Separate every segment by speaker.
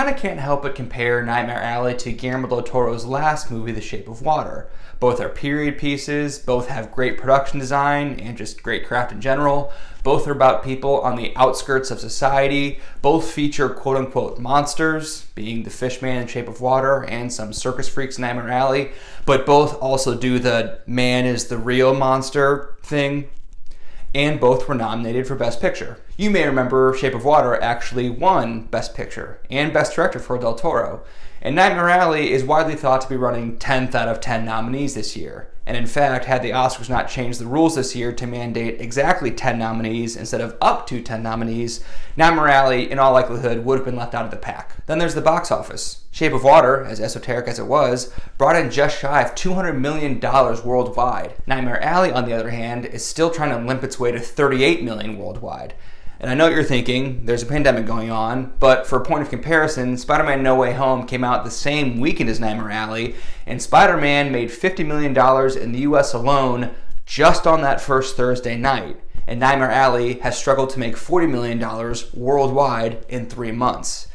Speaker 1: kind of can't help but compare Nightmare Alley to Guillermo del Toro's last movie, The Shape of Water. Both are period pieces, both have great production design and just great craft in general. Both are about people on the outskirts of society. Both feature quote-unquote monsters, being the Fishman in Shape of Water and some circus freaks in Nightmare Alley. But both also do the man is the real monster thing. And both were nominated for Best Picture. You may remember Shape of Water actually won Best Picture and Best Director for Del Toro. And Nightmare Alley is widely thought to be running 10th out of 10 nominees this year. And in fact, had the Oscars not changed the rules this year to mandate exactly 10 nominees instead of up to 10 nominees, Nightmare Alley, in all likelihood, would have been left out of the pack. Then there's the box office. Shape of Water, as esoteric as it was, brought in just shy of $200 million worldwide. Nightmare Alley, on the other hand, is still trying to limp its way to $38 million worldwide. And I know what you're thinking, there's a pandemic going on, but for a point of comparison, Spider-Man No Way Home came out the same weekend as Nightmare Alley, and Spider-Man made $50 million in the US alone just on that first Thursday night. And Nightmare Alley has struggled to make $40 million worldwide in 3 months.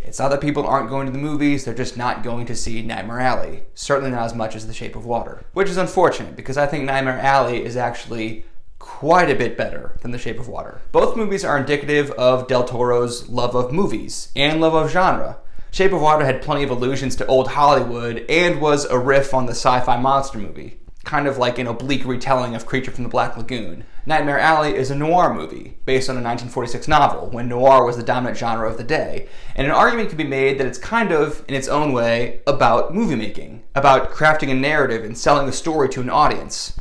Speaker 1: It's not that people aren't going to the movies, they're just not going to see Nightmare Alley. Certainly not as much as The Shape of Water. Which is unfortunate, because I think Nightmare Alley is actually quite a bit better than The Shape of Water. Both movies are indicative of Del Toro's love of movies and love of genre. Shape of Water had plenty of allusions to old Hollywood and was a riff on the sci-fi monster movie, kind of like an oblique retelling of Creature from the Black Lagoon. Nightmare Alley is a noir movie based on a 1946 novel when noir was the dominant genre of the day, and an argument can be made that it's kind of, in its own way, about movie making, about crafting a narrative and selling a story to an audience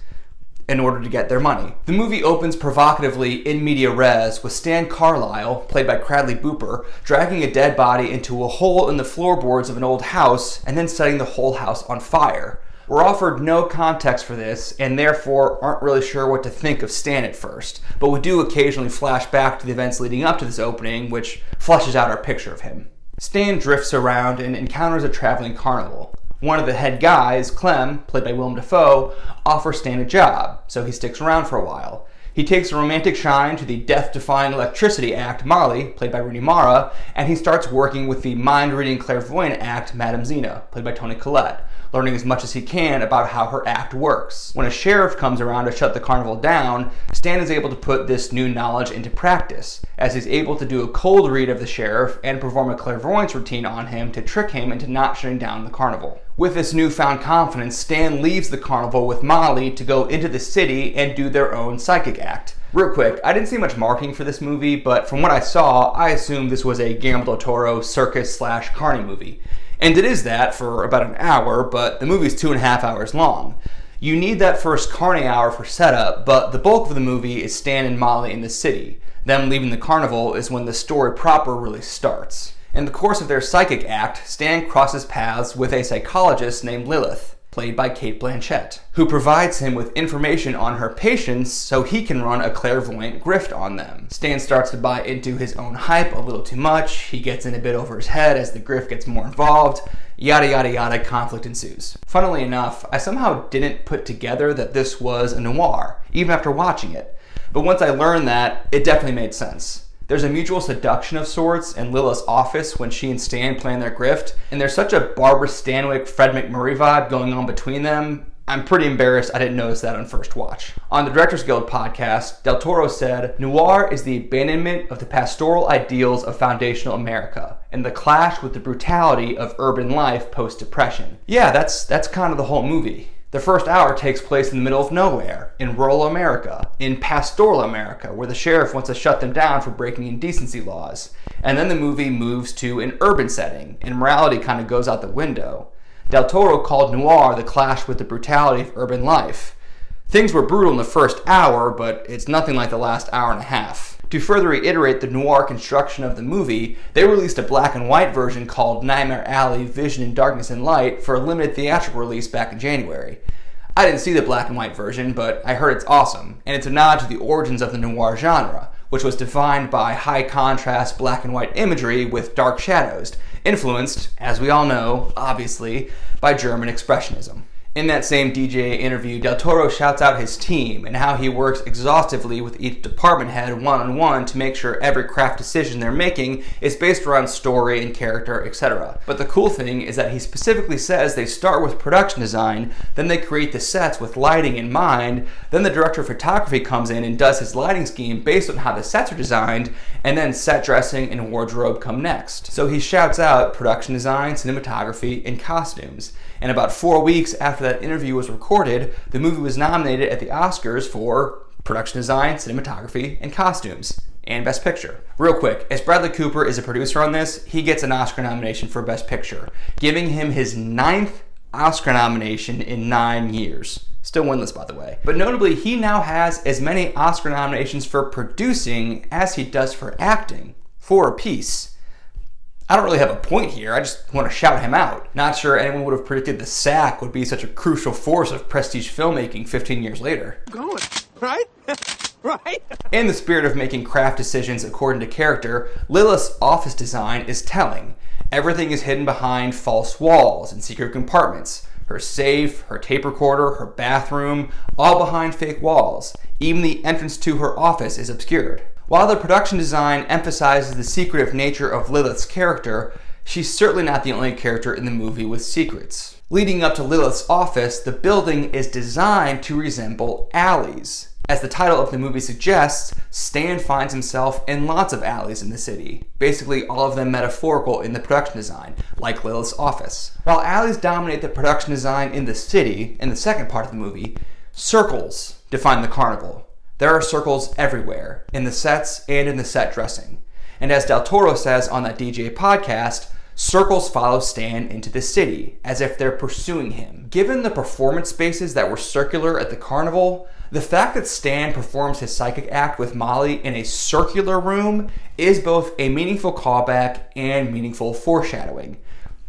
Speaker 1: in order to get their money. The movie opens provocatively in media res with Stan Carlisle, played by Cradley Booper, dragging a dead body into a hole in the floorboards of an old house and then setting the whole house on fire. We're offered no context for this and therefore aren't really sure what to think of Stan at first, but we do occasionally flash back to the events leading up to this opening, which fleshes out our picture of him. Stan drifts around and encounters a traveling carnival. One of the head guys, Clem, played by Willem Dafoe, offers Stan a job, so he sticks around for a while. He takes a romantic shine to the death-defying electricity act Marley, played by Rooney Mara, and he starts working with the mind-reading clairvoyant act Madame Zena, played by Toni Collette, learning as much as he can about how her act works. When a sheriff comes around to shut the carnival down, Stan is able to put this new knowledge into practice, as he's able to do a cold read of the sheriff and perform a clairvoyance routine on him to trick him into not shutting down the carnival. With this newfound confidence, Stan leaves the carnival with Molly to go into the city and do their own psychic act. Real quick, I didn't see much marketing for this movie, but from what I saw, I assumed this was a Guillermo del Toro circus/carny movie. And it is that for about an hour, but the movie's 2.5 hours long. You need that first carny hour for setup, but the bulk of the movie is Stan and Molly in the city. Them leaving the carnival is when the story proper really starts. In the course of their psychic act, Stan crosses paths with a psychologist named Lilith, played by Cate Blanchett, who provides him with information on her patients so he can run a clairvoyant grift on them. Stan starts to buy into his own hype a little too much, he gets in a bit over his head as the grift gets more involved, yada yada yada, conflict ensues. Funnily enough, I somehow didn't put together that this was a noir, even after watching it. But once I learned that, it definitely made sense. There's a mutual seduction of sorts in Lilith's office when she and Stan plan their grift, and there's such a Barbara Stanwyck, Fred McMurray vibe going on between them, I'm pretty embarrassed I didn't notice that on first watch. On the Directors Guild podcast, Del Toro said, "Noir is the abandonment of the pastoral ideals of foundational America, and the clash with the brutality of urban life post-depression." Yeah, that's kind of the whole movie. The first hour takes place in the middle of nowhere, in rural America, in pastoral America, where the sheriff wants to shut them down for breaking indecency laws. And then the movie moves to an urban setting, and morality kind of goes out the window. Del Toro called noir the clash with the brutality of urban life. Things were brutal in the first hour, but it's nothing like the last hour and a half. To further reiterate the noir construction of the movie, they released a black and white version called Nightmare Alley, Vision in Darkness and Light for a limited theatrical release back in January. I didn't see the black and white version, but I heard it's awesome, and it's a nod to the origins of the noir genre, which was defined by high contrast black and white imagery with dark shadows, influenced, as we all know, obviously, by German Expressionism. In that same DJ interview, Del Toro shouts out his team and how he works exhaustively with each department head one-on-one to make sure every craft decision they're making is based around story and character, etc. But the cool thing is that he specifically says they start with production design, then they create the sets with lighting in mind, then the director of photography comes in and does his lighting scheme based on how the sets are designed, and then set dressing and wardrobe come next. So he shouts out production design, cinematography, and costumes. And about 4 weeks after that interview was recorded, the movie was nominated at the Oscars for production design, cinematography, and costumes, and Best Picture. Real quick, as Bradley Cooper is a producer on this, he gets an Oscar nomination for Best Picture, giving him his 9th Oscar nomination in 9 years. Still winless, by the way. But notably, he now has as many Oscar nominations for producing as he does for acting, 4 apiece. I don't really have a point here, I just want to shout him out. Not sure anyone would have predicted the SAG would be such a crucial force of prestige filmmaking 15 years later.
Speaker 2: Going, right? Right?
Speaker 1: In the spirit of making craft decisions according to character, Lilith's office design is telling. Everything is hidden behind false walls and secret compartments. Her safe, her tape recorder, her bathroom, all behind fake walls. Even the entrance to her office is obscured. While the production design emphasizes the secretive nature of Lilith's character, she's certainly not the only character in the movie with secrets. Leading up to Lilith's office, the building is designed to resemble alleys. As the title of the movie suggests, Stan finds himself in lots of alleys in the city, basically all of them metaphorical in the production design, like Lilith's office. While alleys dominate the production design in the city, in the second part of the movie, circles define the carnival. There are circles everywhere, in the sets and in the set dressing. And as Del Toro says on that DJ podcast, circles follow Stan into the city, as if they're pursuing him. Given the performance spaces that were circular at the carnival, the fact that Stan performs his psychic act with Molly in a circular room is both a meaningful callback and meaningful foreshadowing.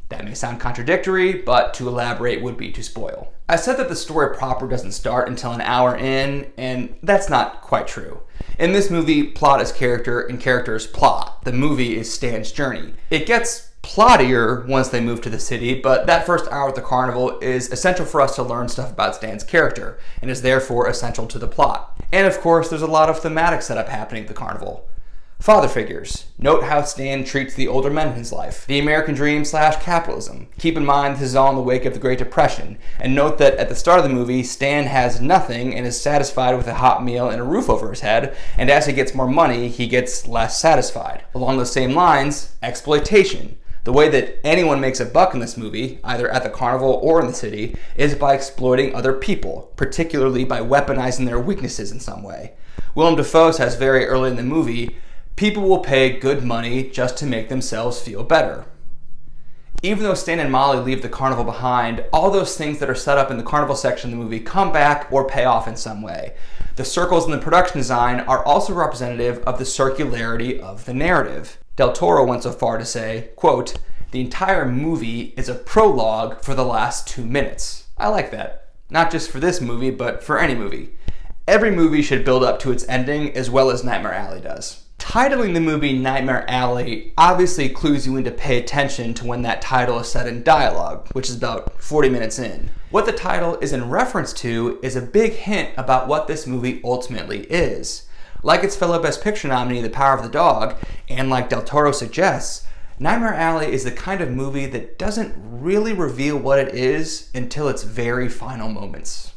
Speaker 1: That may sound contradictory, but to elaborate would be to spoil. I said that the story proper doesn't start until an hour in, and that's not quite true. In this movie, plot is character and character is plot. The movie is Stan's journey. It gets plottier once they move to the city, but that first hour at the carnival is essential for us to learn stuff about Stan's character, and is therefore essential to the plot. And of course, there's a lot of thematic setup happening at the carnival. Father figures. Note how Stan treats the older men in his life. The American dream / capitalism. Keep in mind this is all in the wake of the Great Depression. And note that at the start of the movie, Stan has nothing and is satisfied with a hot meal and a roof over his head, and as he gets more money, he gets less satisfied. Along those same lines, exploitation. The way that anyone makes a buck in this movie, either at the carnival or in the city, is by exploiting other people, particularly by weaponizing their weaknesses in some way. Willem Dafoe says very early in the movie, people will pay good money just to make themselves feel better. Even though Stan and Molly leave the carnival behind, all those things that are set up in the carnival section of the movie come back or pay off in some way. The circles in the production design are also representative of the circularity of the narrative. Del Toro went so far to say, quote, "The entire movie is a prologue for the last 2 minutes." I like that. Not just for this movie, but for any movie. Every movie should build up to its ending as well as Nightmare Alley does. Titling the movie Nightmare Alley obviously clues you in to pay attention to when that title is said in dialogue, which is about 40 minutes in. What the title is in reference to is a big hint about what this movie ultimately is. Like its fellow Best Picture nominee, The Power of the Dog, and like Del Toro suggests, Nightmare Alley is the kind of movie that doesn't really reveal what it is until its very final moments.